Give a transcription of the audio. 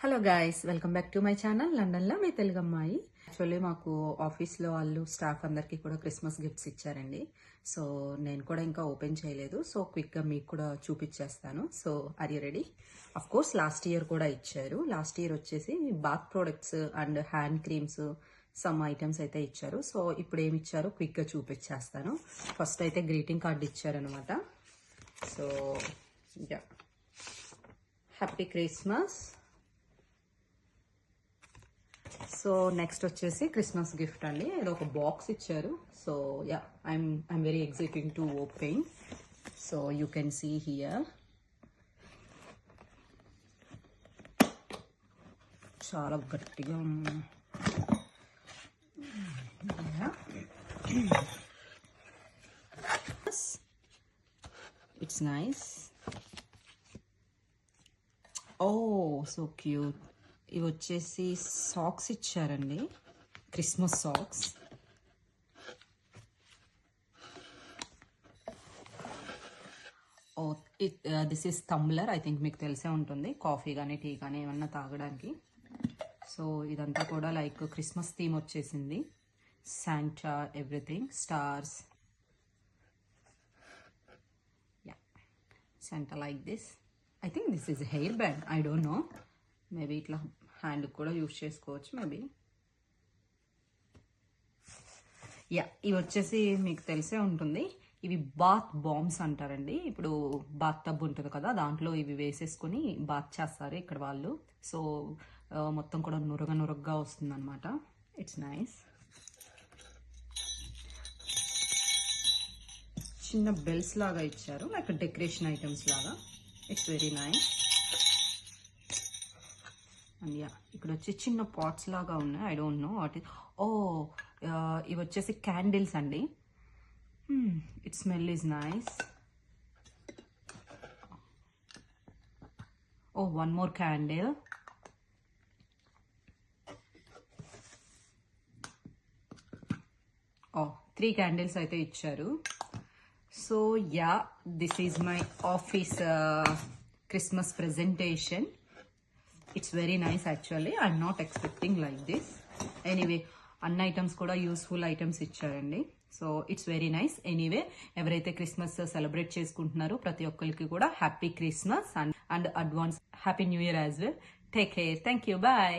Hello guys, welcome back to my channel లండన్లో మీ తెలుగు అమ్మాయి. Actually మాకు ఆఫీస్లో వాళ్ళు స్టాఫ్ అందరికీ కూడా క్రిస్మస్ గిఫ్ట్స్ ఇచ్చారండి. సో నేను కూడా ఇంకా ఓపెన్ చేయలేదు. సో క్విక్గా మీకు కూడా చూపించేస్తాను. So are you ready? Of course last year కూడా ఇచ్చారు. లాస్ట్ ఇయర్ వచ్చేసి bath products and hand creams some items అయితే ఇచ్చారు. సో ఇప్పుడు ఏమి ఇచ్చారో క్విక్గా చూపించేస్తాను. ఫస్ట్ అయితే గ్రీటింగ్ కార్డ్ ఇచ్చారనమాట. So yeah, happy Christmas. So next వచ్చేసి క్రిస్మస్ గిఫ్ట్ అండి. ఇది ఒక బాక్స్ ఇచ్చారు. So yeah, I'm very exciting to open. So you can see here చాలా గట్టిగా ఉంది. It's nice. Oh so cute. ఇవి వచ్చేసి సాక్స్ ఇచ్చారండి, Christmas socks. This is tumbler. I think మీకు తెలిసే ఉంటుంది, కాఫీ కానీ టీ కానీ ఏమన్నా తాగడానికి. సో ఇదంతా కూడా లైక్ క్రిస్మస్ థీమ్ వచ్చేసింది. Santa, everything, stars. Yeah, Santa like this. I think this is hair band. I don't no, maybe ఇట్లా హ్యాండ్ కూడా యూజ్ చేసుకోవచ్చు మేబీ. యా, ఇవి వచ్చేసి మీకు తెలిసే ఉంటుంది, ఇవి బాత్ బాంబ్స్ అంటారండి. ఇప్పుడు బాత్ టబ్ ఉంటుంది కదా, దాంట్లో ఇవి వేసేసుకొని బాత్ చేస్తారు ఇక్కడ వాళ్ళు. సో మొత్తం కూడా నురగగా వస్తుంది అనమాట. It's nice. చిన్న బెల్స్ లాగా ఇచ్చారు, లైక్ డెకరేషన్ ఐటమ్స్ లాగా. It's very nice. And yeah, ఇక్కడ వచ్చి చిన్న పాట్స్ లాగా ఉన్నాయి. I don't know what is. Oh ఇవి వచ్చేసి క్యాండిల్స్ అండి. It smell is nice. Oh one more candle. Oh 3 candles అయితే ఇచ్చారు. So yeah, this is my office Christmas presentation. It's very nice actually. I'm not expecting like this. Anyway, అన్ని items కూడా useful items ఇచ్చారండి. So it's very nice. Anyway, ఎవరైతే Christmas celebrate చేసుకుంటున్నారో ప్రతి ఒక్కరికి కూడా happy Christmas and advance happy new year as well. Take care. Thank you. Bye.